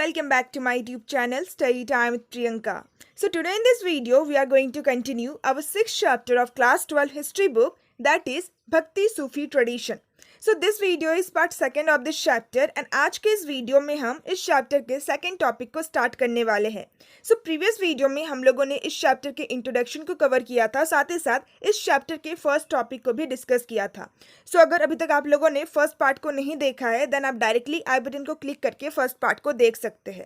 welcome back to my YouTube channel Study Time with Priyanka. So today in this video we are going to continue our 6th chapter of class 12 history book, that is Bhakti Sufi tradition. So this video is part 2nd of this chapter and आज के इस video में हम इस chapter के second topic को start करने वाले हैं. सो प्रीवियस वीडियो में हम लोगों ने इस चैप्टर के इंट्रोडक्शन को कवर किया था, साथ ही साथ इस चैप्टर के फर्स्ट टॉपिक को भी डिस्कस किया था. सो अगर अभी तक आप लोगों ने फर्स्ट पार्ट को नहीं देखा है देन आप डायरेक्टली आई बटन को क्लिक करके फर्स्ट पार्ट को देख सकते हैं.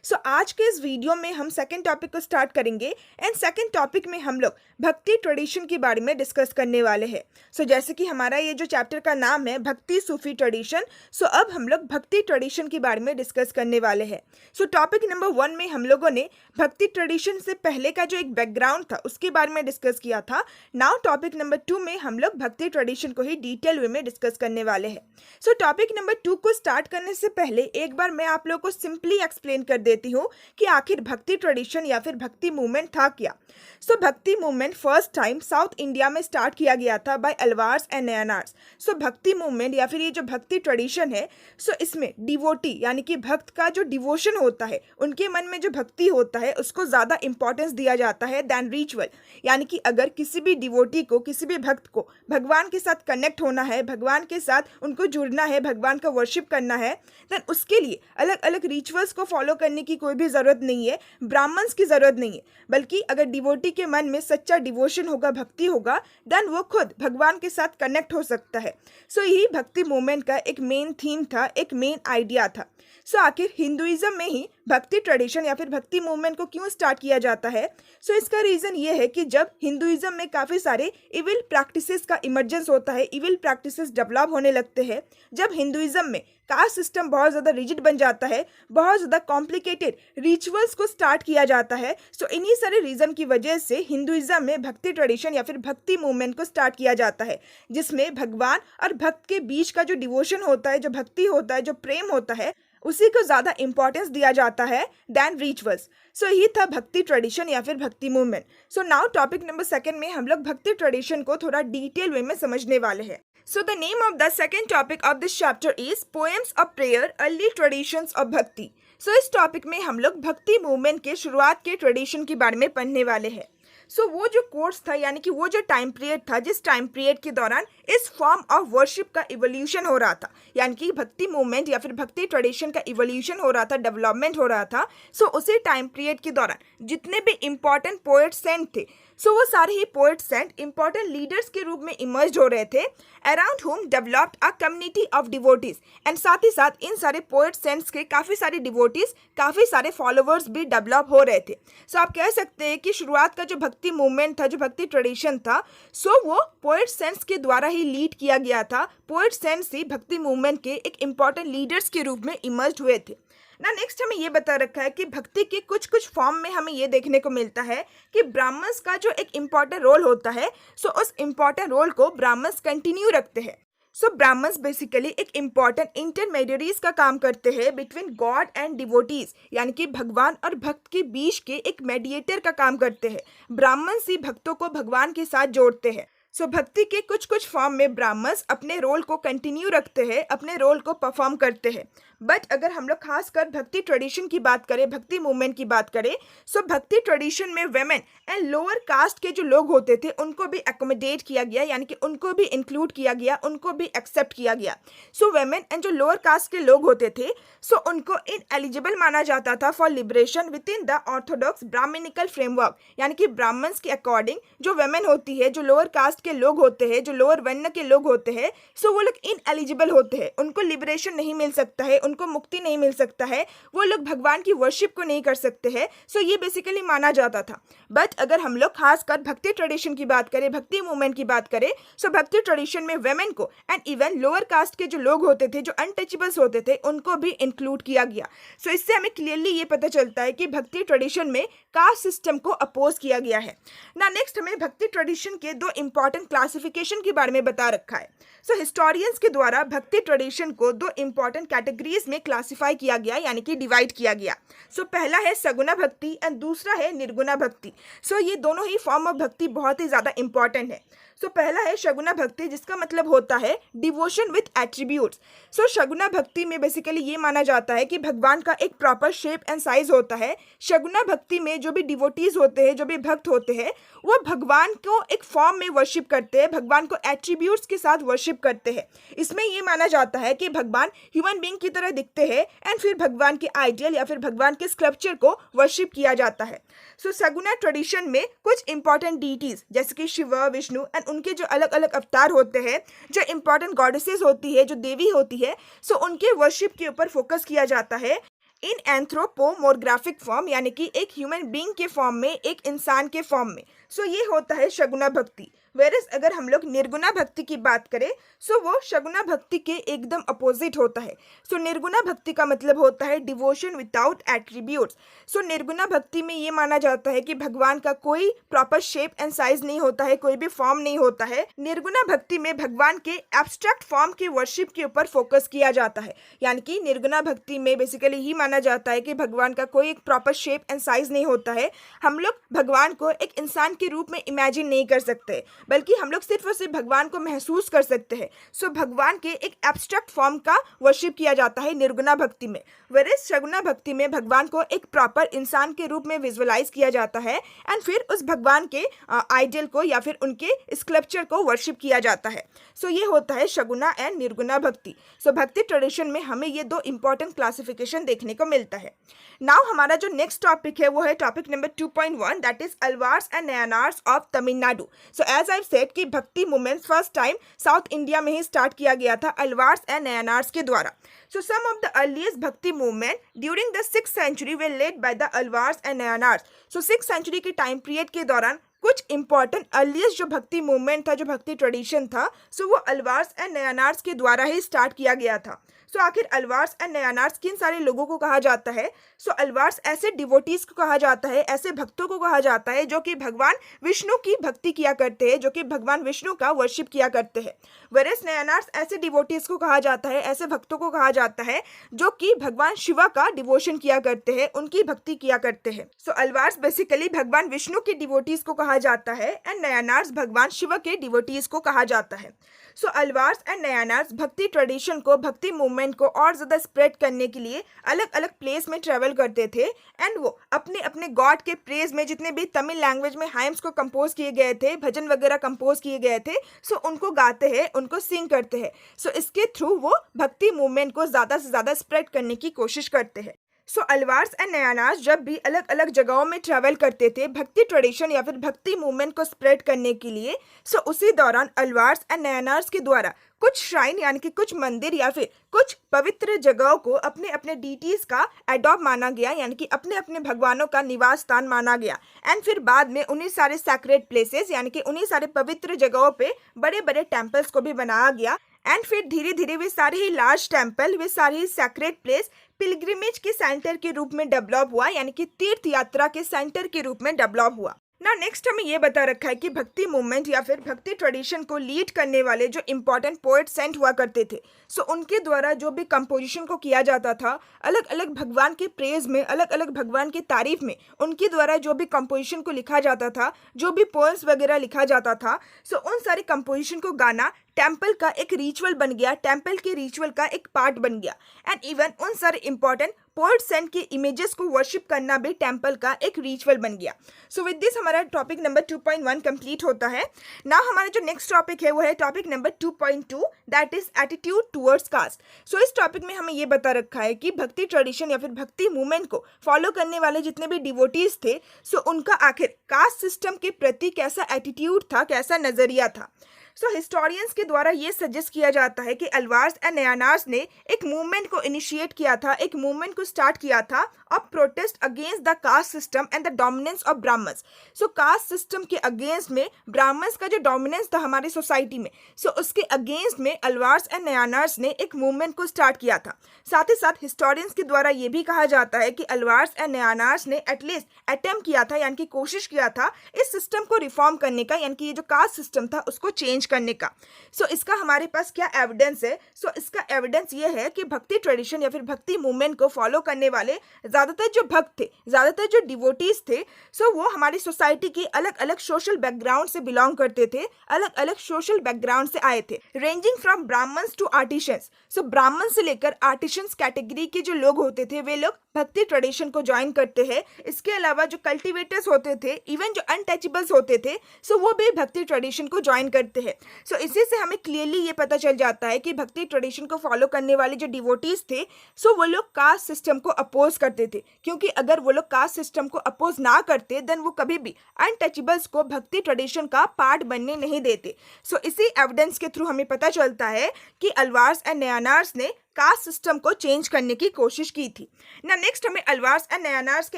सो आज के इस वीडियो में हम सेकंड टॉपिक को स्टार्ट करेंगे एंड सेकंड टॉपिक में हम लोग भक्ति ट्रेडिशन के बारे में डिस्कस करने वाले हैं. सो जैसे कि हमारा ये जो चैप्टर का नाम है भक्ति सूफी ट्रेडिशन, सो अब हम लोग भक्ति ट्रेडिशन के बारे में डिस्कस करने वाले हैं. सो टॉपिक नंबर 1 में हम लोगों ने भक्ति ट्रेडिशन से पहले का जो एक बैकग्राउंड था उसके बारे में डिस्कस किया था. नाउ टॉपिक नंबर 2 में हम लोग भक्ति ट्रेडिशन को ही डिटेल वे में डिस्कस करने वाले हैं. सो टॉपिक नंबर 2 को स्टार्ट करने से पहले एक बार मैं आप लोगों को सिंपली एक्सप्लेन कर देती हूँ कि आखिर भक्ति ट्रेडिशन या फिर भक्ति मूवमेंट था क्या. सो भक्ति movement first time South India में स्टार्ट किया गया था बाय अलवार्स एंड नयनार्स. सो भक्ति मूवमेंट या फिर ये जो भक्ति ट्रेडिशन है, सो इसमें डिवोटी यानी कि भक्त का जो डिवोशन होता है, उनके मन में जो भक्ति होता है उसको ज़्यादा इंपॉर्टेंस दिया जाता है दैन रिचुअल. यानी कि अगर किसी भी डिवोटी को, किसी भी भक्त को भगवान के साथ कनेक्ट होना है, भगवान के साथ उनको जुड़ना है, भगवान का वर्शिप करना है, देन उसके लिए अलग अलग रिचुअल्स को फॉलो करने की कोई भी ज़रूरत नहीं है, ब्राह्मण्स की ज़रूरत नहीं है. बल्कि अगर डिवोटी के मन में सच्चा डिवोशन होगा, भक्ति होगा, देन वो खुद भगवान के साथ कनेक्ट हो सकता है. सो यही भक्ति मूवमेंट का एक मेन थीम था, एक मेन आइडिया था. सो आखिर हिंदुइज्म में ही भक्ति ट्रेडिशन या फिर भक्ति मूवमेंट को क्यों स्टार्ट किया जाता है? सो इसका रीज़न ये है कि जब हिंदुइज्म में काफ़ी सारे इविल प्रैक्टिसेस का इमर्जेंस होता है, इविल प्रैक्टिसेस डेवलप होने लगते हैं, जब हिंदुइज्म में कास्ट सिस्टम बहुत ज़्यादा रिजिड बन जाता है, बहुत ज़्यादा कॉम्प्लिकेटेड रिचुअल्स को स्टार्ट किया जाता है. सो इन्हीं सारे रीज़न की वजह से हिंदुइज्म में भक्ति ट्रेडिशन या फिर भक्ति मूवमेंट को स्टार्ट किया जाता है, जिसमें भगवान और भक्त के बीच का जो डिवोशन होता है, जो भक्ति होता है, जो प्रेम होता है, उसी को ज़्यादा इंपॉर्टेंस दिया जाता है दैन रिचुअल्स. सो यही था भक्ति ट्रेडिशन या फिर भक्ति movement. So now topic number 2 में हम लोग भक्ति ट्रेडिशन को थोड़ा डिटेल वे में समझने वाले हैं. So the name of the second topic of this chapter is Poems of Prayer, Early Traditions of Bhakti. So इस टॉपिक में हम लोग भक्ति मूवमेंट के शुरुआत के ट्रेडिशन के बारे में पढ़ने वाले हैं. सो वो जो कोर्स था यानी कि वो जो टाइम पीरियड था, जिस टाइम पीरियड के दौरान इस फॉर्म ऑफ वर्शिप का इवोल्यूशन हो रहा था, यानी कि भक्ति मूवमेंट या फिर भक्ति ट्रेडिशन का इवोल्यूशन हो रहा था, डेवलपमेंट हो रहा था. सो उसी टाइम पीरियड के दौरान जितने भी इंपॉर्टेंट पोएट सेंट थे, सो वो सारे ही पोएट सेंट इंपॉर्टेंट लीडर्स के रूप में इमर्ज हो रहे थे, around home developed a community of devotees. And साथ ही साथ इन सारे पोएट सेंट्स के काफ़ी सारे डिवोटीज, काफ़ी सारे फॉलोवर्स भी डेवलप हो रहे थे. सो आप कह सकते हैं कि शुरुआत का जो भक्ति मूवमेंट था, जो भक्ति ट्रेडिशन था, सो वो पोएट सेंट्स के द्वारा ही लीड किया गया था. पोएट सेंट्स ही भक्ति मूवमेंट के एक इंपॉर्टेंट लीडर्स के रूप में इमर्ज हुए थे. ना नेक्स्ट हमें ये बता रखा है कि भक्ति के कुछ कुछ फॉर्म में हमें ये देखने को मिलता है कि ब्राह्मण्स का जो एक इम्पॉर्टेंट रोल होता है, सो उस इम्पॉर्टेंट रोल को ब्राह्मण्स कंटिन्यू रखते हैं. सो ब्राह्मण्स बेसिकली एक इम्पॉर्टेंट इंटरमीडियरीज का काम करते हैं बिटवीन गॉड एंड डिवोटीज, यानी कि भगवान और भक्त के बीच के एक मेडिएटर का काम करते हैं. ब्राह्मण्स ही भक्तों को भगवान के साथ जोड़ते हैं. सो भक्ति के कुछ कुछ फॉर्म में ब्राह्मण्स अपने रोल को कंटिन्यू रखते हैं, अपने रोल को परफॉर्म करते हैं. बट अगर हम लोग खासकर भक्ति ट्रेडिशन की बात करें, भक्ति मूवमेंट की बात करें, सो भक्ति ट्रेडिशन में वेमेन एंड लोअर कास्ट के जो लोग होते थे उनको भी एकोमोडेट किया गया, यानी कि उनको भी इंक्लूड किया गया, उनको भी एक्सेप्ट किया गया. सो वेमेन एंड जो लोअर कास्ट के लोग होते थे, सो उनको इन एलिजिबल माना जाता था for liberation within the orthodox Brahmanical framework. यानी कि ब्राह्मण्स के अकॉर्डिंग जो वेमेन होती है, जो लोअर कास्ट के लोग होते हैं, जो लोअर वर्ण के लोग होते हैं, सो वो लोग इन एलिजिबल होते हैं, उनको लिबरेशन नहीं मिल सकता है, उनको मुक्ति नहीं मिल सकता है, वो लोग भगवान की वर्शिप को नहीं कर सकते हैं. सो ये बेसिकली माना जाता था. बट अगर हम लोग खासकर भक्ति ट्रेडिशन की बात करें, भक्ति मूवमेंट की बात करें, सो भक्ति ट्रेडिशन में वेमेन को एंड इवन लोअर कास्ट के जो लोग होते थे, जो अनटचेबल्स होते थे, उनको भी इंक्लूड किया गया. सो इससे हमें क्लियरली ये पता चलता है कि भक्ति ट्रेडिशन में कास्ट सिस्टम को अपोज किया गया है. ना नेक्स्ट हमें भक्ति ट्रेडिशन के 2 इंपॉर्टेंट क्लासिफिकेशन के बारे में बता रखा है. सो हिस्टोरियंस के द्वारा भक्ति ट्रेडिशन को 2 इंपॉर्टेंट कैटेगरीज में क्लासिफाई किया गया, यानी कि डिवाइड किया गया. सो पहला है सगुना भक्ति एंड दूसरा है निर्गुणा भक्ति. सो ये दोनों ही फॉर्म ऑफ भक्ति बहुत ही ज़्यादा इंपॉर्टेंट है. सो पहला है शगुना भक्ति, जिसका मतलब होता है डिवोशन विथ एट्रीब्यूट्स। सो शगुना भक्ति में बेसिकली ये माना जाता है कि भगवान का एक प्रॉपर शेप एंड साइज होता है। शगुना भक्ति में जो भी डिवोटीज होते हैं, जो भी भक्त होते हैं, वो भगवान को एक फॉर्म में वर्शिप करते हैं, भगवान को एट्रीब्यूट्स के साथ वर्शिप करते हैं। इसमें ये माना जाता है कि भगवान ह्यूमन बीइंग की तरह दिखते हैं एंड फिर भगवान के आइडियल या फिर भगवान के स्कल्पचर को वर्शिप किया जाता है। सो शगुना ट्रेडिशन में कुछ इंपॉर्टेंट डीटीज जैसे कि शिव, विष्णु एंड उनके जो अलग अलग अवतार होते हैं, जो इंपॉर्टेंट गॉडेसेस होती है, जो देवी होती है, सो उनके वर्शिप के ऊपर फोकस किया जाता है इन एंथ्रोपोमोर्ग्राफिक फॉर्म, यानी कि एक ह्यूमन बीइंग के फॉर्म में, एक इंसान के फॉर्म में। सो ये होता है शगुना भक्ति। वेरस अगर हम लोग निर्गुणा भक्ति की बात करें, सो वो शगुना भक्ति के एकदम अपोजिट होता है। सो निर्गुणा भक्ति का मतलब होता है डिवोशन विदाउट एट्रीब्यूट्स। सो निर्गुणा भक्ति में ये माना जाता है कि भगवान का कोई प्रॉपर शेप एंड साइज नहीं होता है, कोई भी फॉर्म नहीं होता है। निर्गुणा भक्ति में भगवान के एब्स्ट्रैक्ट फॉर्म के वर्शिप के ऊपर फोकस किया जाता है, यानी कि निर्गुणा भक्ति में बेसिकली ही माना जाता है कि भगवान का कोई एक प्रॉपर शेप एंड साइज नहीं होता है। हम लोग भगवान को एक इंसान के रूप में इमेजिन नहीं कर सकते, बल्कि हम लोग सिर्फ और सिर्फ भगवान को महसूस कर सकते हैं। सो भगवान के एक एब्स्ट्रैक्ट फॉर्म का वर्शिप किया जाता है निर्गुणा भक्ति में। वेरस शगुना भक्ति में भगवान को एक प्रॉपर इंसान के रूप में विजुअलाइज किया जाता है एंड फिर उस भगवान के आइडियल को या फिर उनके स्कल्पचर को वर्शिप किया जाता है। सो ये होता है शगुना एंड निर्गुणा भक्ति। सो भक्ति ट्रेडिशन में हमें ये दो इंपॉर्टेंट क्लासिफिकेशन देखने को मिलता है। नाउ हमारा जो नेक्स्ट टॉपिक है वो है topic number 2.1, that is Alvars and Nayanars of Tamil Nadu. So as I said कि bhakti movement first time South India में ही स्टार्ट किया गया था अलवार्स एंड नयनार्स के द्वारा। So some of the earliest Bhakti movement during the 6th century were led by the Alvars and Nayanars. So 6th century के time period के दौरान कुछ इंपॉर्टेंट अर्लीस्ट जो भक्ति मूवमेंट था, जो भक्ति ट्रेडिशन था, सो वो अलवार्स एंड नयनार्स के द्वारा ही स्टार्ट किया गया था। सो आखिर अलवार्स एंड नयनार्स किन सारे लोगों को कहा जाता है? सो अलवार्स ऐसे डिवोटीज को कहा जाता है, ऐसे भक्तों को कहा जाता है जो कि भगवान विष्णु की भक्ति किया करते हैं, जो कि भगवान विष्णु का वर्शिप किया करते हैं। वेरस नयनार्स ऐसे डिवोटीज को कहा जाता है, ऐसे भक्तों को कहा जाता है जो कि भगवान शिवा का डिवोशन किया करते हैं, उनकी भक्ति किया करते हैं। सो अलवार्स बेसिकली भगवान विष्णु के डिवोटीज को कहा जाता है एंड नयनार्स भगवान शिव के डिवोटीज को कहा जाता है। सो अलवार्स एंड नयनार्स भक्ति ट्रेडिशन को, भक्ति मूवमेंट को और ज़्यादा स्प्रेड करने के लिए अलग अलग प्लेस में ट्रेवल करते थे एंड वो अपने अपने गॉड के प्रेज में जितने भी तमिल लैंग्वेज में हाइम्स को कंपोज किए गए थे, भजन वगैरह कंपोज किए गए थे, सो उनको गाते हैं, उनको सिंग करते हैं। सो इसके थ्रू वो भक्ति मूवमेंट को ज़्यादा से ज़्यादा स्प्रेड करने की कोशिश करते हैं। सो अलवार्स एंड नयनार्स जब भी अलग अलग जगहों में ट्रैवल करते थे भक्ति ट्रेडिशन या फिर भक्ति मूवमेंट को स्प्रेड करने के लिए, सो उसी दौरान अलवार्स एंड नयनार्स के द्वारा कुछ श्राइन यानी कि कुछ मंदिर या फिर कुछ पवित्र जगहों को अपने अपने डीटीज का एडॉप्ट माना गया, यानी कि अपने अपने भगवानों का निवास स्थान माना गया एंड फिर बाद में उन्हीं सारे सैक्रेड प्लेसेस यानी कि उन्हीं सारे पवित्र जगहों पे बड़े बड़े टेम्पल्स को भी बनाया गया एंड फिर धीरे धीरे वे सारे ही लार्ज टेम्पल, वे सारे ही सैक्रेड प्लेस पिलग्रिमेज के सेंटर के रूप में डेवलप हुआ, यानी कि तीर्थ यात्रा के सेंटर के रूप में डेवलप हुआ। ना नेक्स्ट हमें ये बता रखा है कि भक्ति मूवमेंट या फिर भक्ति ट्रेडिशन को लीड करने वाले जो इंपॉर्टेंट पोएट सेंट हुआ करते थे, सो उनके द्वारा जो भी कंपोजिशन को किया जाता था अलग अलग भगवान के प्रेज में, अलग अलग भगवान की तारीफ में, उनके द्वारा जो भी कंपोजिशन को लिखा जाता था, जो भी पोएम्स वगैरह लिखा जाता था, सो उन सारे कंपोजिशन को गाना टेम्पल का एक रिचुअल बन गया, टेम्पल के रिचुअल का एक पार्ट बन गया एंड इवन उन सारे इंपॉर्टेंट पोएट सेंट के इमेजेस को वर्शिप करना भी टेम्पल का एक रिचुअल बन गया। सो विद दिस हमारा टॉपिक नंबर 2.1 कंप्लीट होता है। ना हमारा जो नेक्स्ट टॉपिक है वो है topic number 2.2, that is attitude towards caste. So इस टॉपिक में हमें ये बता रखा है कि भक्ति ट्रेडिशन या फिर भक्ति मूवमेंट को फॉलो करने वाले जितने भी डिवोटीज थे, सो उनका आखिर कास्ट सिस्टम के प्रति कैसा एटीट्यूड था, कैसा नजरिया था। सो हिस्टोरियंस के द्वारा ये सजेस्ट किया जाता है कि अलवार्स एंड नयनार्स ने एक मूवमेंट को इनिशिएट किया था, एक मूवमेंट को स्टार्ट किया था of protest against the caste system and the dominance of Brahmans. So caste system के अगेंस्ट में ब्राह्मण्स का जो डोमिनेंस था हमारी सोसाइटी में, सो उसके अगेंस्ट में अलवार्स एंड नयनार्स ने एक मूवमेंट को स्टार्ट किया था। साथ ही साथ हिस्टोरियंस के द्वारा ये भी कहा जाता है कि अलवार्स एंड नयनार्स ने एटलीस्ट अटेम्प्ट किया था, यानी कि कोशिश किया था इस सिस्टम को रिफॉर्म करने का, यानी कि ये जो कास्ट सिस्टम था उसको चेंज करने का। सो इसका हमारे पास क्या एविडेंस है? सो इसका एविडेंस ये है कि भक्ति ट्रेडिशन या फिर भक्ति मूवमेंट को फॉलो करने वाले ज़्यादातर जो भक्त थे, ज़्यादातर जो डिवोटीज थे, सो वो हमारी सोसाइटी के अलग अलग सोशल बैकग्राउंड से बिलोंग करते थे, अलग अलग सोशल बैकग्राउंड से आए थे, ranging from Brahmans to artisans. So ब्राह्मण से लेकर आर्टिशंस कैटेगरी के जो लोग होते थे वे लोग भक्ति ट्रेडिशन को ज्वाइन करते हैं। इसके अलावा जो कल्टिवेटर्स होते थे, इवन जो अनटचेबल्स होते थे, सो वो भी भक्ति ट्रेडिशन को ज्वाइन करते हैं। सो इसी से हमें क्लियरली ये पता चल जाता है कि भक्ति ट्रेडिशन को फॉलो करने वाले जो डिवोटीज थे, सो वो लोग कास्ट सिस्टम को अपोज करते थे, क्योंकि अगर वो लोग कास्ट सिस्टम को अपोज ना करते देन वो कभी भी अनटचेबल्स को भक्ति ट्रेडिशन का पार्ट बनने नहीं देते। सो इसी एविडेंस के थ्रू हमें पता चलता है कि अल्वार्स एंड नयानार्स ने कास्ट सिस्टम को चेंज करने की कोशिश की थी ना। नेक्स्ट हमें अल्वार्स एंड नयानार्स के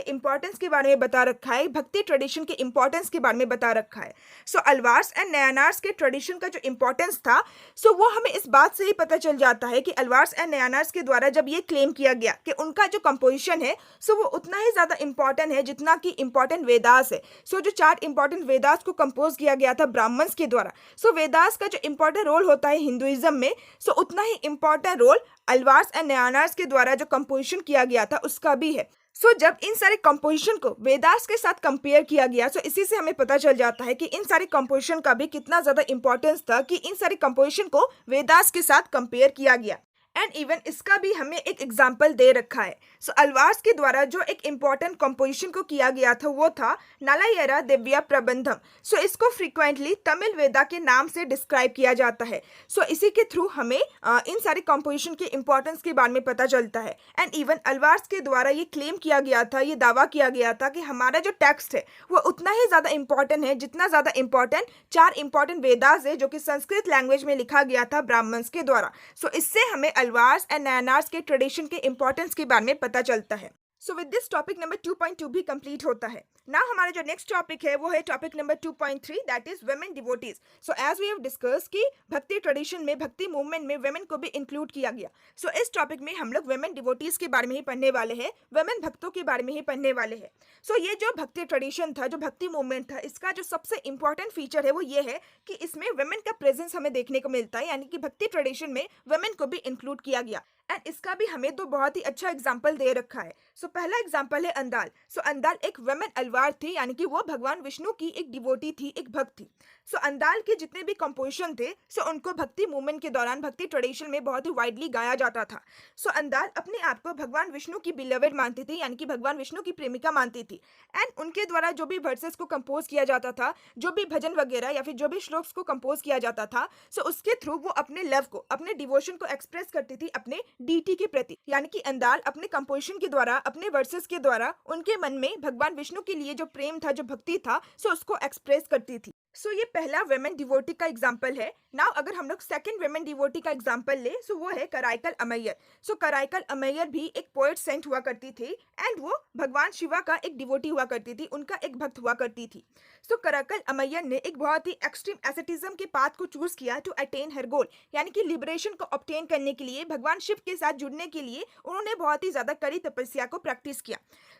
इंपॉर्टेंस के बारे में बता रखा है, भक्ति ट्रेडिशन के इंपॉर्टेंस के बारे में बता रखा है। सो अल्वार्स एंड नयानार्स के ट्रेडिशन का जो इंपॉर्टेंस था, सो वो हमें इस बात से ही पता चल जाता है कि अल्वार्स एंड नयानार्स के द्वारा जब ये क्लेम किया गया कि उनका जो कंपोजिशन है, सो वो उतना ही ज़्यादा इंपॉर्टेंट है जितना कि इंपॉर्टेंट वेदास है। सो जो 4 इंपॉर्टेंट वेदास को कंपोज किया गया था ब्राह्मण्स के द्वारा, सो वेदास का जो इंपॉर्टेंट रोल होता है हिंदुइज्म में, सो उतना ही इंपॉर्टेंट रोल अल्वार्स एंड नयानार्स के द्वारा जो कंपोजिशन किया गया था उसका भी है। सो जब इन सारे कंपोजिशन को वेदास के साथ कंपेयर किया गया, सो इसी से हमें पता चल जाता है कि इन सारे कंपोजिशन का भी कितना ज़्यादा इंपॉर्टेंस था कि इन सारे कंपोजिशन को वेदास के साथ कंपेयर किया गया। एंड इवन इसका भी हमें एक एग्जाम्पल दे रखा है। सो अल्वार्स के द्वारा जो एक इम्पॉर्टेंट कंपोजिशन को किया गया था वो था नालायरा दिव्या प्रबंधम। सो इसको फ्रीक्वेंटली तमिल वेदा के नाम से डिस्क्राइब किया जाता है। सो इसी के थ्रू हमें इन सारे कंपोजिशन के इंपॉर्टेंस के बारे में पता चलता है। एंड इवन अल्वार्स के द्वारा ये क्लेम किया गया था, ये दावा किया गया था कि हमारा जो टेक्स्ट है वो उतना ही ज़्यादा इंपॉर्टेंट है जितना ज़्यादा इंपॉर्टेंट 4 इंपॉर्टेंट वेदास है जो कि संस्कृत लैंग्वेज में लिखा गया था ब्राह्मण्स के द्वारा। सो इससे हमें अल्वार्स एंड नयानार्स के ट्रेडिशन के इंपॉर्टेंस के बारे में पता चलता है। So with this topic number 2.2 भी कंप्लीट होता है। ना हमारा जो नेक्स्ट टॉपिक है वो है topic number 2.3, that is women devotees. So as we have discuss कि भक्ति ट्रेडिशन में, भक्ति मूवमेंट में वुमेन को भी इंक्लूड किया गया। सो इस टॉपिक में हम लोग वुमेन डिवोटीज के बारे में ही पढ़ने वाले हैं, वुमेन भक्तों के बारे में ही पढ़ने वाले हैं। सो ये जो भक्ति ट्रेडिशन था, जो भक्ति मूवमेंट था, इसका जो सबसे इंपॉर्टेंट फीचर है वो ये है कि इसमें वुमेन का प्रेजेंस हमें देखने को मिलता है, यानी कि भक्ति ट्रेडिशन में वुमेन को भी इंक्लूड किया गया। एंड इसका भी हमें तो बहुत ही अच्छा एग्जाम्पल दे रखा है। सो पहला एग्जाम्पल है अंदाल। सो अंदाल एक वुमेन अल्वार थी, यानी कि वो भगवान विष्णु की एक डिवोटी थी, एक भक्त थी। सो अंदाल के जितने भी कंपोजिशन थे, सो उनको भक्ति मूवमेंट के दौरान भक्ति ट्रेडिशन में बहुत ही वाइडली गाया जाता था। सो अंदाल अपने आप को भगवान विष्णु की बिलवेड मानती थी, यानी कि भगवान विष्णु की प्रेमिका मानती थी। एंड उनके द्वारा जो भी वर्सेस को कंपोज किया जाता था, जो भी भजन वगैरह या फिर जो भी श्लोक्स को कंपोज किया जाता था, सो उसके थ्रू वो अपने लव को, अपने डिवोशन को एक्सप्रेस करती थी अपने डीटी के प्रति। यानी कि अंदाल अपने कंपोजिशन के द्वारा, अपने वर्सेस के द्वारा उनके मन में भगवान विष्णु के लिए जो प्रेम था, जो भक्ति था, सो उसको एक्सप्रेस करती थी। सो ये पहला वुमेन डिवोटी का एग्जाम्पल है। नाउ अगर हम लोग सेकंड वुमेन डिवोटी का एग्जाम्पल ले, सो वो है कराईकल अमैयर। सो कराईकल अमैयर भी एक पोएट सेंट हुआ करती थी एंड वो भगवान शिवा का एक डिवोटी हुआ करती थी, उनका एक भक्त हुआ करती थी। सो कराईकल अमैयर ने एक बहुत ही एक्सट्रीम एसेटिज्म के पाथ को चूज किया टू अटेन हर गोल, यानी कि लिबरेशन को ऑब्टेन करने के लिए, भगवान शिव के साथ जुड़ने के लिए उन्होंने बहुत ही ज्यादा कड़ी तपस्या को प्रैक्टिस किया।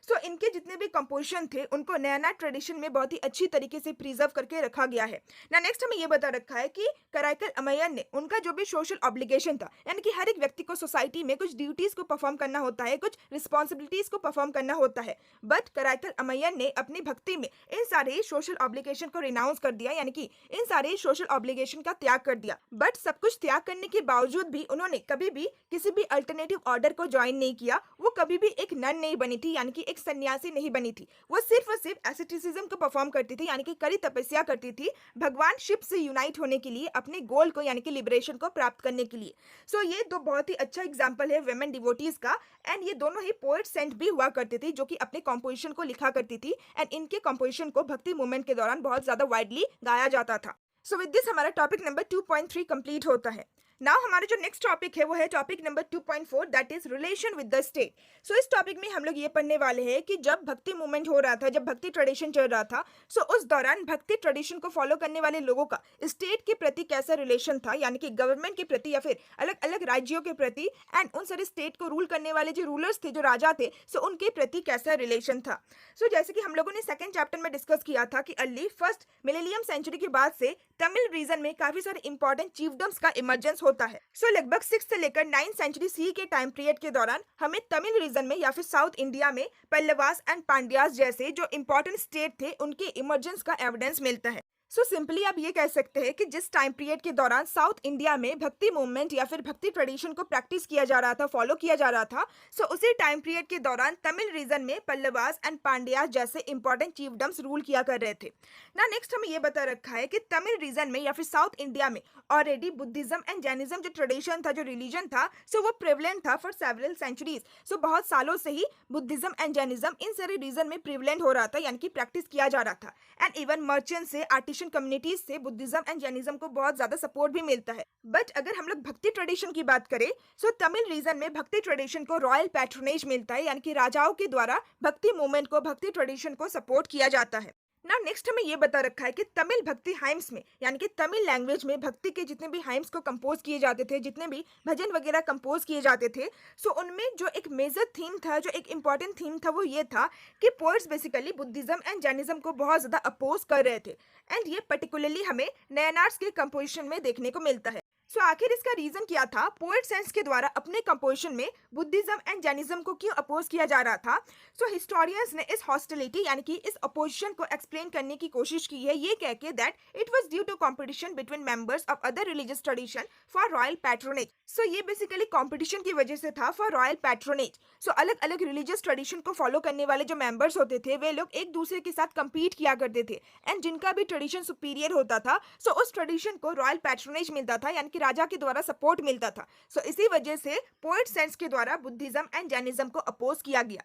सो इनके जितने भी कंपोजिशन थे उनको नयाना ट्रेडिशन में बहुत ही अच्छी तरीके से प्रिजर्व करके रखा गया है ना। नेक्स्ट हमें ये बता रखा है कि कराईकल अमैयर ने उनका जो भी सोशल ऑब्लिगेशन था, यानी कि हर एक व्यक्ति को सोसाइटी में कुछ ड्यूटीज को परफॉर्म करना होता है, कुछ रिस्पॉन्सिबिलिटीज को परफॉर्म करना होता है, बट कराईकल अमैयर ने अपनी भक्ति में इन सारे सोशल ऑब्लिगेशन को रिनाउंस कर दिया, यानी कि इन सारे सोशल ऑब्लिगेशन का त्याग कर दिया। बट सब कुछ त्याग करने के बावजूद भी उन्होंने कभी भी किसी भी अल्टरनेटिव ऑर्डर को ज्वाइन नहीं किया। वो कभी भी एक नन नहीं बनी थी, यानी कि एक सन्यासी नहीं बनी थी। वो सिर्फ और सिर्फ एसेटिसिज्म को परफॉर्म करती थी, यानी कि कड़ी तपस्या करती थी भगवान शिव से यूनाइट होने के लिए, अपने गोल को यानी कि लिबरेशन को प्राप्त करने के लिए। सो ये दो बहुत ही अच्छा एग्जांपल है वुमेन डिवोटीज का। एंड ये दोनों ही पोएट सेंट भी हुआ करती थी, जो कि अपने कंपोजिशन को लिखा करती थी एंड इनके कंपोजिशन को भक्ति मूवमेंट के दौरान बहुत ज्यादा वाइडली गाया जाता था। सो विद दिस हमारा टॉपिक नंबर 2.3 कंप्लीट होता है। नाउ हमारा जो नेक्स्ट टॉपिक है वो है topic number 2.4 that is relation with the state. So इस टॉपिक में हम लोग ये पढ़ने वाले हैं कि जब भक्ति मूवमेंट हो रहा था, जब भक्ति ट्रेडिशन चल रहा था, सो उस दौरान भक्ति ट्रेडिशन को फॉलो करने वाले लोगों का स्टेट के प्रति कैसा रिलेशन था, यानी कि गवर्नमेंट के प्रति या फिर अलग अलग राज्यों के प्रति, एंड उन सारे स्टेट को रूल करने वाले जो रूलर्स थे, जो राजा थे, सो उनके प्रति कैसा रिलेशन था। सो जैसे कि हम लोगों ने सेकंड चैप्टर में डिस्कस किया था कि अर्ली फर्स्ट मिलेनियम सेंचुरी के बाद से तमिल रीजन में काफी सारे इंपॉर्टेंट चीफडम्स का इमर्जेंस होता है। सो लगभग 6 से लेकर 9 सेंचुरी सी के टाइम पीरियड के दौरान हमें तमिल रीजन में या फिर साउथ इंडिया में पल्लवास एंड पांड्यास जैसे जो इंपॉर्टेंट स्टेट थे उनके इमर्जेंस का एविडेंस मिलता है। सो सिंपली आप ये कह सकते हैं कि जिस टाइम पीरियड के दौरान साउथ इंडिया में भक्ति मूवमेंट या फिर भक्ति ट्रेडिशन को प्रैक्टिस किया जा रहा था, फॉलो किया जा रहा था, सो उसी टाइम पीरियड के दौरान तमिल रीजन में पल्लवास एंड पांड्यास जैसे इंपॉर्टेंट चीफडम्स रूल किया कर रहे थे ना। नेक्स्ट हमें ये बता रखा है कि तमिल रीजन में या फिर साउथ इंडिया में ऑलरेडी बुद्धिज्म एंड जैनिज्म जो ट्रेडिशन था, जो रिलीजन था, सो वो प्रिवलेंट था फॉर सेवरल सेंचुरीज। सो बहुत सालों से ही बुद्धिज्म एंड जैनिज्म इन सारे रीजन में प्रिवलेंट हो रहा था, यानी कि प्रैक्टिस किया जा रहा था। एंड इवन मर्चेंट से, आर्टिशन कम्युनिटीज से बुद्धिज्म एंड जैनिज्म को बहुत ज्यादा सपोर्ट भी मिलता है। बट अगर हम लोग भक्ति ट्रेडिशन की बात करें, सो तमिल रीजन में भक्ति ट्रेडिशन को रॉयल पैट्रोनेज मिलता है, यानी कि राजाओं के द्वारा भक्ति मूवमेंट को, भक्ति ट्रेडिशन को सपोर्ट किया जाता है ना। नेक्स्ट हमें ये बता रखा है कि तमिल भक्ति हाइम्स में, यानी कि तमिल लैंग्वेज में भक्ति के जितने भी हाइम्स को कंपोज किए जाते थे, जितने भी भजन वगैरह कंपोज किए जाते थे, सो उनमें जो एक मेजर थीम था, जो एक इंपॉर्टेंट थीम था, वो ये था कि poets basically Buddhism and Jainism को बहुत ज्यादा अपोज कर रहे थे। एंड ये पर्टिकुलरली हमें नयनार्स के कंपोजिशन में देखने को मिलता है। सो आखिर इसका रीजन क्या था? पोएट सेंस के द्वारा अपने कंपोजिशन में बुद्धिज्म एंड जैनिज्म को क्यों अपोज किया जा रहा था? सो हिस्टोरियंस ने इस हॉस्टिलिटी यानी कि इस अपोजिशन को एक्सप्लेन करने की कोशिश की है, ये कह के that it was due to competition between members of other religious tradition for royal patronage. So ये बेसिकली कंपटीशन की वजह से था फॉर रॉयल पैट्रोनेज। सो अलग अलग रिलीजियस ट्रेडिशन को फॉलो करने वाले जो मेंबर्स होते थे, वे लोग एक दूसरे के साथ कम्पीट किया करते थे, एंड जिनका भी ट्रेडिशन सुपीरियर होता था, सो उस ट्रेडिशन को रॉयल पैट्रोनेज मिलता था, यानी राजा के द्वारा सपोर्ट मिलता था। सो इसी वजह से पोएट सेंस के द्वारा बुद्धिज्म एंड जैनिज्म को अपोज किया गया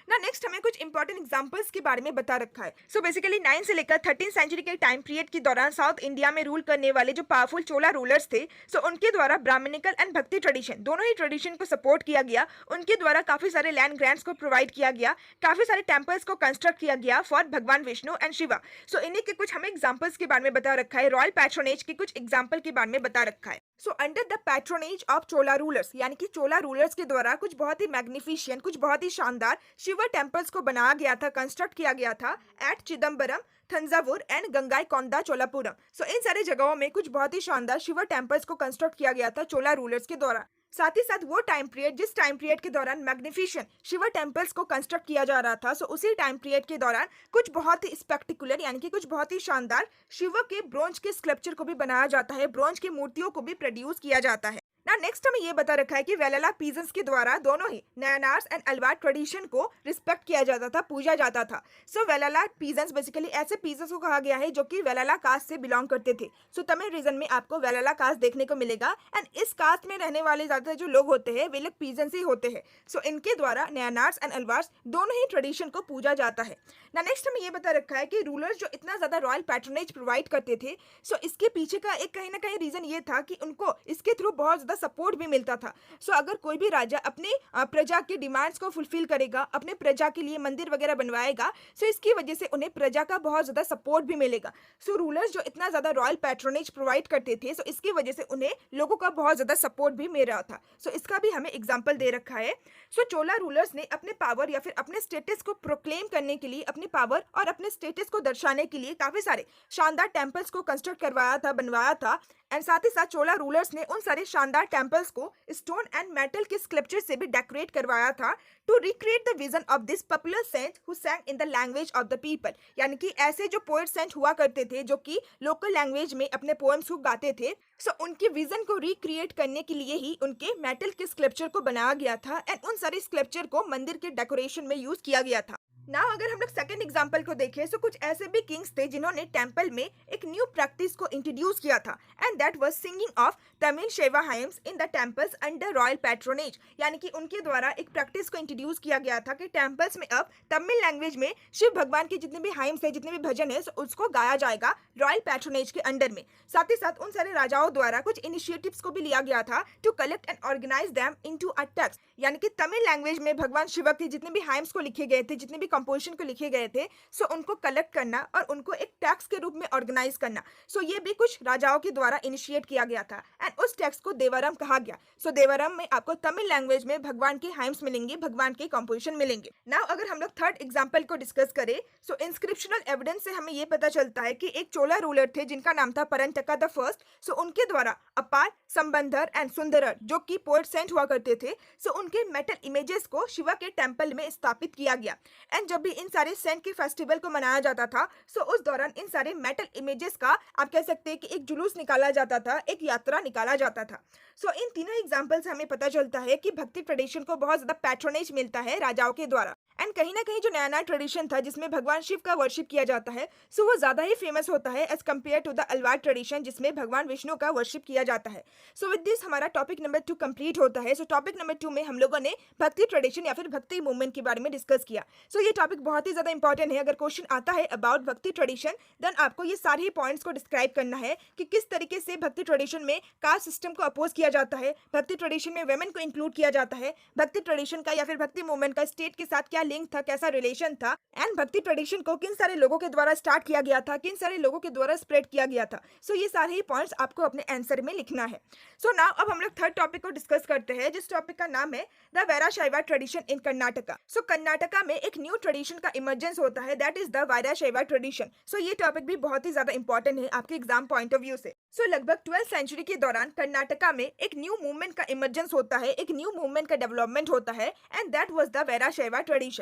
ना। नेक्स्ट हमें कुछ इंपॉर्टेंट एग्जांपल्स के बारे में बता रखा है। सो बेसिकली 9 से लेकर 13 सेंचुरी के टाइम पीरियड के दौरान साउथ इंडिया में रूल करने वाले जो पावरफुल चोला रूलर्स थे, सो उनके द्वारा ब्राह्मणिकल एंड भक्ति ट्रेडिशन, दोनों ही ट्रेडिशन को सपोर्ट किया गया। उनके द्वारा काफी सारे लैंड ग्रांट्स को प्रोवाइड किया गया, काफी सारे टेम्पल्स को कंस्ट्रक्ट किया गया फॉर भगवान विष्णु एंड शिवा। सो इन्हीं के कुछ हमें एग्जाम्पल्स के बारे में बता रखा है, रॉयल पैट्रोनेज के कुछ एग्जाम्पल के बारे में बता रखा है। So under the patronage of Chola rulers, यानी कि चोला रूलर्स के द्वारा कुछ बहुत ही मैग्निफिशियंट, कुछ बहुत ही शानदार शिवा टेम्पल्स को बनाया गया था, कंस्ट्रक्ट किया गया था एट चिदम्बरम, थंजावुर एंड गंगाईकोंडा चोलापुरम। सो इन सारे जगहों में कुछ बहुत ही शानदार शिवा टेम्पल्स को कंस्ट्रक्ट किया गया था चोला रूलर्स के द्वारा। साथ ही साथ वो टाइम पीरियड, जिस टाइम पीरियड के दौरान मैग्निफिशियंट शिवा टेम्पल्स को कंस्ट्रक्ट किया जा रहा था, सो उसी टाइम पीरियड के दौरान कुछ बहुत ही स्पेक्टिकुलर, यानी कि कुछ बहुत ही शानदार शिवा के ब्रोंज के स्कल्पचर को भी बनाया जाता है, ब्रोंज की मूर्तियों को भी प्रोड्यूस किया जाता है ना। नेक्स्ट हमें ये बता रखा है कि वेलाला पीजन्स के द्वारा दोनों ही नयनार्स एंड अलवार ट्रेडिशन को रिस्पेक्ट किया जाता था, पूजा जाता था। सो वेलाला पीजन्स बेसिकली ऐसे पीजन्स को कहा गया है जो कि वेलाला कास्ट से बिलोंग करते थे। सो तमिल रीजन में आपको वेलाला कास्ट देखने को मिलेगा, एंड इस कास्ट में रहने वाले ज्यादातर जो लोग होते हैं वे लोग पीजन्स ही होते हैं। सो इनके द्वारा नयनार्स एंड अलवार्स दोनों ही ट्रेडिशन को पूजा जाता है ना। नेक्स्ट हमें ये बता रखा है कि रूलर्स जो इतना ज्यादा रॉयल पैट्रोनेज प्रोवाइड करते थे, सो इसके पीछे का एक कहीं ना कहीं रीजन ये था कि उनको इसके थ्रू बहुत ज्यादा सपोर्ट भी मिलता था। सो अगर कोई भी राजा अपने प्रजा के डिमांड्स को फुलफिल करेगा, अपने प्रजा के लिए मंदिर वगैरह बनवाएगा, सो इसकी वजह से उन्हें प्रजा का बहुत ज्यादा सपोर्ट भी मिलेगा। सो रूलर्स जो इतना ज्यादा रॉयल पैट्रोनेज प्रोवाइड करते थे, सो इसकी वजह से उन्हें लोगों का बहुत ज्यादा सपोर्ट भी मिल रहा था। सो इसका भी हमें एग्जाम्पल दे रखा है। सो चोला रूलर्स ने अपने पावर या फिर अपने स्टेटस को प्रोक्लेम करने के लिए, अपनी पावर और अपने स्टेटस को दर्शाने के लिए काफी सारे शानदार टेम्पल्स को कंस्ट्रक्ट करवाया था, बनवाया था। एंड साथ ही साथ चोला रूलर्स ने उन सारे शानदार टेम्पल्स को स्टोन एंड मेटल के स्कल्पचर से भी डेकोरेट करवाया था to recreate the vision of this popular saint who sang in the language of the people. यानी कि ऐसे जो पोएट सेंट हुआ करते थे जो कि लोकल लैंग्वेज में अपने पोएम्स को गाते थे, सो उनके विजन को रिक्रिएट करने के लिए ही उनके मेटल के स्कल्पचर को बनाया गया था, एंड उन सारे स्कल्पचर को मंदिर के डेकोरेशन में यूज किया गया था। नाउ अगर हम लोग सेकंड एग्जांपल को देखें, सो कुछ ऐसे भी किंग्स थे जिन्होंने टेंपल में एक न्यू प्रैक्टिस को इंट्रोड्यूस किया था, and that was singing of Tamil शैवा hymns in the temples under royal patronage. यानी कि उनके द्वारा एक प्रैक्टिस को इंट्रोड्यूस किया गया था कि टेंपल्स में अब तमिल लैंग्वेज में शिव भगवान के जितने भी हाइम्स है, जितने भी भजन है, उसको गाया जाएगा रॉयल पैट्रोनेज के अंडर में। साथ ही साथ उन सारे राजाओं द्वारा कुछ इनिशिएटिव्स को भी लिया गया था to collect and organise them into a text. यानी कि तमिल लैंग्वेज में भगवान शिव के जितने भी हाइम्स को लिखे गए थे, जितने भी कंपोजिशन को लिखे गए थे, सो उनको कलेक्ट करना और उनको एक टैक्स के रूप में ऑर्गेनाइज करना। सो ये भी कुछ राजाओं के द्वारा इनिशिएट किया गया था, एंड उस टैक्स को देवरम कहा गया। सो देवरम में आपको तमिल लैंग्वेज में भगवान के हाइम्स मिलेंगे, भगवान के कंपोजिशन मिलेंगे। नाउ अगर हम लोग थर्ड एग्जांपल को डिस्कस करें, सो इंस्क्रिप्शनल एविडेंस से हमें ये पता चलता है कि एक चोला रूलर थे जिनका नाम था परंतका द फर्स्ट। सो उनके द्वारा अपार, संबंधर एंड सुंदरर जो कि पोएट सेंट हुआ करते थे, सो उनके मेटल इमेजेस को शिवा के टेंपल में स्थापित किया गया। एंड जब भी इन सारे सेंट के फेस्टिवल को मनाया जाता था, सो उस दौरान इन सारे मेटल इमेजेस का आप कह सकते हैं कि एक जुलूस निकाला जाता था, एक यात्रा निकाला जाता था। सो इन तीनों एग्जाम्पल से हमें पता चलता है कि भक्ति ट्रेडिशन को बहुत ज्यादा पैट्रोनेज मिलता है राजाओं के द्वारा। एंड कहीं ना कहीं जो नया नया ट्रेडिशन था जिसमें भगवान शिव का वर्शिप किया जाता है, सो वो ज्यादा ही फेमस होता है as compare to the Alvar tradition जिसमें भगवान विष्णु का वर्शिप किया जाता है। सो विद दिस हमारा टॉपिक नंबर 2 कंप्लीट होता है। सो टॉपिक नंबर 2 में हम लोगों ने भक्ति ट्रेडिशन या फिर भक्ति मूवमेंट के बारे में डिस्कस किया। सो ये टॉपिक बहुत ही ज्यादा इंपॉर्टेंट है। अगर क्वेश्चन आता है अबाउट भक्ति ट्रेडिशन, देन आपको ये सारे ही पॉइंट्स को डिस्क्राइब करना है कि किस तरीके से भक्ति ट्रेडिशन में कास्ट सिस्टम को अपोज किया जाता है, भक्ति ट्रेडिशन में वेमेन को इंक्लूड किया जाता है, भक्ति ट्रेडिशन का या फिर भक्ति मूवमेंट का स्टेट के साथ क्या लिंक था, कैसा रिलेशन था, एंड भक्ति ट्रेडिशन को किन सारे लोगों के द्वारा स्टार्ट किया गया था, किन सारे लोगों के द्वारा स्प्रेड किया गया था। सो ये सारे ही पॉइंट्स आपको अपने आंसर में लिखना है। सो नाउ अब हम लोग थर्ड टॉपिक को डिस्कस करते हैं, जिस टॉपिक का नाम है the Virashaiva tradition in Karnataka. सो कर्नाटका में एक न्यू ट्रेडिशन का इमर्जेंस होता है, that is the Virashaiva tradition. सो ये टॉपिक भी बहुत ही ज्यादा इंपॉर्टेंट है आपके एग्जाम पॉइंट ऑफ व्यू से। सो लगभग 12th सेंचुरी के दौरान कर्नाटका में एक न्यू मूवमेंट का इमर्जेंस होता है, एक न्यू मूवमेंट का डेवलपमेंट होता है, and that was the Virashaiva tradition.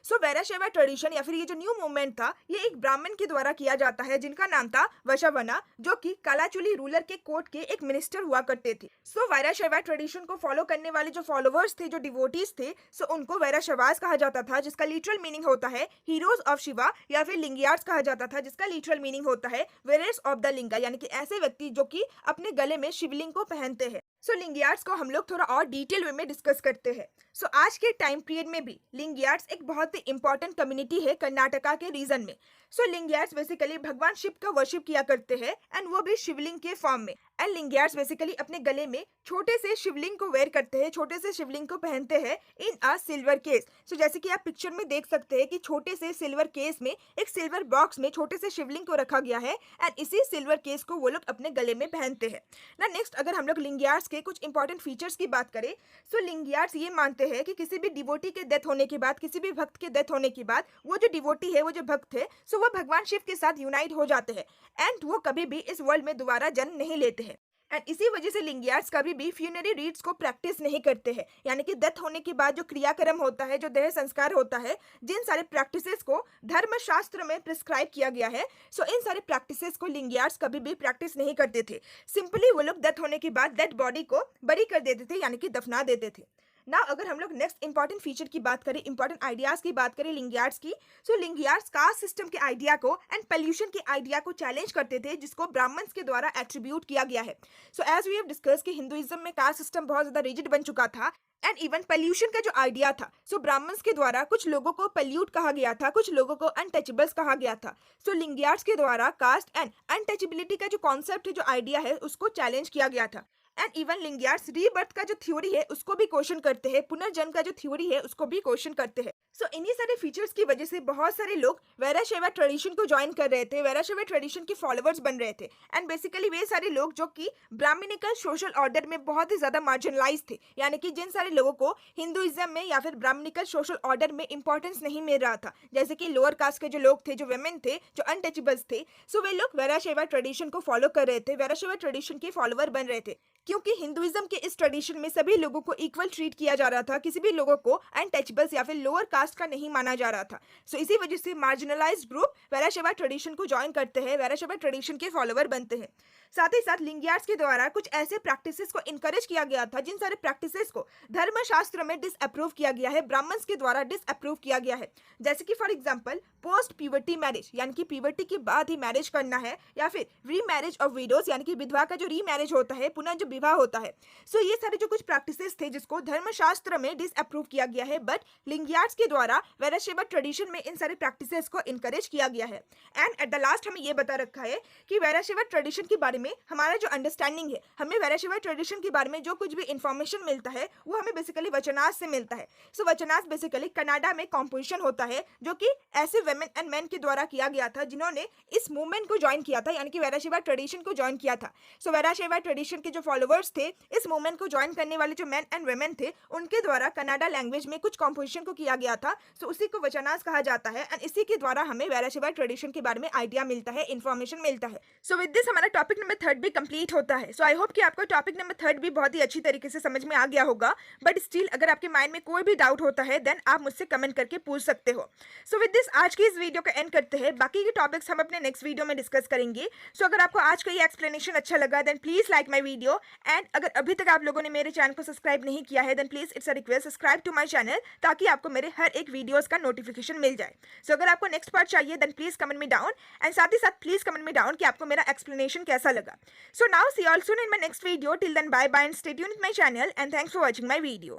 So Virashaiva tradition या फिर ये जो न्यू मूवमेंट था, ये एक ब्राह्मण के द्वारा किया जाता है जिनका नाम था वैश्यवना, जो कि कालाचुली रूलर के कोर्ट के एक मिनिस्टर हुआ करते थे। सो वैराशैवा ट्रेडिशन को फॉलो करने वाले जो फॉलोवर्स थे, जो डिवोटीज थे, सो उनको वैराशैवास कहा जाता था, जिसका लिटरल मीनिंग होता है हीरोज ऑफ शिवा, या फिर लिंगियार्ड्स कहा जाता था, जिसका लिटरल मीनिंग होता है वेयरर्स ऑफ द लिंगा, यानी कि ऐसे व्यक्ति जो कि अपने गले में शिवलिंग को पहनते हैं। सो लिंगियार्ड्स को हम लोग थोड़ा और डिटेल वे में डिस्कस करते हैं। सो आज के टाइम पीरियड में भी लिंगियार्ड्स एक बहुत ही इंपॉर्टेंट कम्युनिटी है कर्नाटका के रीजन में। सो लिंगियार्ड्स बेसिकली भगवान शिव का वर्शिप किया करते हैं, एंड वो भी शिवलिंग के फॉर्म में। एंड लिंगियार्ड्स बेसिकली अपने गले में छोटे से शिवलिंग को वेयर करते हैं, छोटे से शिवलिंग को पहनते हैं इन अ सिल्वर केस। सो जैसे कि आप पिक्चर में देख सकते हैं कि छोटे से सिल्वर केस में, एक सिल्वर बॉक्स में छोटे से शिवलिंग को रखा गया है, एंड इसी सिल्वर केस को वो लोग अपने गले में पहनते हैं ना। नेक्स्ट अगर हम लोग लिंगियार्ड्स के कुछ इंपॉर्टेंट फीचर्स की बात करें, सो लिंगियार्ड्स ये मानते हैं कि किसी भी डिवोटी के डेथ होने के बाद, किसी भी भक्त के डेथ होने के बाद, वो जो डिवोटी है, वो जो भक्त है, सो वो भगवान शिव के साथ यूनाइट हो जाते हैं, एंड वो कभी भी इस वर्ल्ड में दोबारा जन्म नहीं लेते हैं। एंड इसी वजह से लिंगियार्ड्स कभी भी फ्यूनरी रीड्स को प्रैक्टिस नहीं करते हैं, यानी कि डेथ होने के बाद जो क्रियाक्रम होता है, जो देह संस्कार होता है, जिन सारे प्रैक्टिसेस को धर्म शास्त्र में प्रिस्क्राइब किया गया है, सो इन सारे प्रैक्टिसेस को लिंगियार्ड्स कभी भी प्रैक्टिस नहीं करते थे। सिंपली वो लोग डेथ होने के बाद डेड बॉडी को बरी कर देते थे, यानी कि दफना देते थे ना। अगर हम लोग नेक्स्ट इंपॉर्टेंट फीचर की बात करें, इंपॉर्टेंट आइडियाज की बात करें लिंगियार्ड्स की, सो लिंगियार्ड्स कास्ट सिस्टम के आइडिया को एंड पोल्यूशन के आइडिया को चैलेंज करते थे, जिसको ब्राह्मण्स के द्वारा एट्रीब्यूट किया गया है। So as we have discuss कि हिंदुइज्म में कास्ट सिस्टम बहुत ज्यादा रिजिड बन चुका था, एंड इवन पोल्यूशन का जो आइडिया था, सो ब्राह्मण्स के द्वारा कुछ लोगों को पोल्यूट कहा गया था, कुछ लोगों को अनटचेबल्स कहा गया था। सो लिंगियार्ड्स के द्वारा कास्ट एंड अनटचेबिलिटी का जो कॉन्सेप्ट है, जो आइडिया है, उसको चैलेंज किया गया था। एंड इवन लिंगियार्ड्स रीबर्थ का जो थ्योरी है उसको भी क्वेश्चन करते हैं, पुनर्जन्म का जो थ्योरी है उसको भी क्वेश्चन करते हैं। सो इन्हीं सारे फीचर्स की वजह से बहुत सारे लोग वैराशैवा ट्रेडिशन को ज्वाइन कर रहे थे, वैराशैवा ट्रेडिशन के फॉलोअर्स बन रहे थे। एंड बेसिकली वे सारे लोग जो कि ब्राह्मणिकल सोशल ऑर्डर में बहुत ही ज्यादा मार्जिनलाइज थे, यानी कि जिन सारे लोगों को हिंदुइज्म में या फिर ब्राह्मणिकल सोशल ऑर्डर में इंपॉर्टेंस नहीं मिल रहा था, जैसे कि लोअर कास्ट के जो लोग थे, जो वेमेन थे, जो अनटचेबल्स थे, सो वे लोग वैराशैवा ट्रेडिशन को फॉलो कर रहे थे, वैराशैवा ट्रेडिशन के फॉलोअर बन रहे थे, क्योंकि हिंदुइज्म के इस ट्रेडिशन में सभी लोगों को इक्वल ट्रीट किया जा रहा था, किसी भी लोगों को अनटचेबल्स या फिर लोअर कास्ट का नहीं माना जा रहा था। सो इसी वजह से मार्जिनलाइज्ड ग्रुप वैराशैवा ट्रेडिशन को ज्वाइन करते हैं, वैराशैवा ट्रेडिशन के फॉलोअर बनते हैं। साथ ही साथ लिंगियार्ड्स के द्वारा कुछ ऐसे प्रैक्टिसेस को इनकरेज किया गया था जिन सारे प्रैक्टिसेस को धर्मशास्त्र में डिसअप्रूव किया गया है, ब्राह्मण्स के द्वारा डिसअप्रूव किया गया है। जैसे कि for example post puberty marriage, यानी कि प्यूबर्टी के बाद ही मैरिज करना है, या फिर रीमैरिज ऑफ विडोज, यानी कि विधवा का जो रीमैरिज होता है, पुनः जो विवाह होता है। सो ये सारे जो कुछ प्रैक्टिसेस थे जिसको धर्मशास्त्र में डिसअप्रूव किया गया है, बट लिंगियार्ड्स के द्वारा वैराशेवा ट्रेडिशन में इन सारे प्रैक्टिसेस को इनकरेज किया गया है। एंड एट द लास्ट हमें ये बता रखा है कि वैराशेवा ट्रेडिशन के बारे में हमारा जो अंडरस्टैंडिंग है, हमें वैराशेवा ट्रेडिशन के बारे में जो कुछ भी इंफॉर्मेशन मिलता है वो हमें बेसिकली वचनास से मिलता है। सो वचनास बेसिकली कनाडा में कॉम्पोजिशन होता है जो कि ऐसे वेमेन एंड मेन के द्वारा किया गया था जिन्होंने इस मूवमेंट को ज्वाइन किया था, यानी कि वैराशेवा ट्रेडिशन को ज्वाइन किया था। सो वैराशेवा ट्रेडिशन के जो फॉलोवर्स थे, इस मूवमेंट को ज्वाइन करने वाले जो मेन एंड वेमेन थे, उनके द्वारा कनाडा लैंग्वेज में कुछ कॉम्पोजिशन को किया गया था। सो उसी को वचनास कहा जाता है एंड इसी के द्वारा हमें वैराशेवा ट्रेडिशन के बारे में आइडिया मिलता है, इंफॉर्मेशन मिलता है। सो विद दिस हमारा टॉपिक नंबर 3 भी कंप्लीट होता है। सो आई होप कि आपको टॉपिक नंबर 3 भी बहुत ही अच्छी तरीके से समझ में आ गया होगा, बट स्टिल अगर आपके माइंड में कोई भी डाउट होता है देन आप मुझसे कमेंट करके पूछ सकते हो। सो विद दिस आज की इस वीडियो का एंड करते हैं, बाकी के टॉपिक्स हम अपने नेक्स्ट वीडियो में डिस्कस करेंगे। सो अगर आपको आज का ये एक्सप्लेनेशन अच्छा लगा then please like my video, and अगर अभी तक आप लोगों ने मेरे चैनल को सब्सक्राइब नहीं किया है then please it's a request, subscribe to my channel ताकि आपको मेरे हर एक वीडियोस का नोटिफिकेशन मिल जाए। सो अगर आपको नेक्स्ट पार्ट चाहिए then please comment me down, and साथ ही साथ प्लीज कमेंट मी डाउन कि आपको मेरा एक्सप्लेनेशन कैसा लगा। So now see you all soon in my next video. Till then, bye bye and stay tuned with my channel, and thanks for watching my video.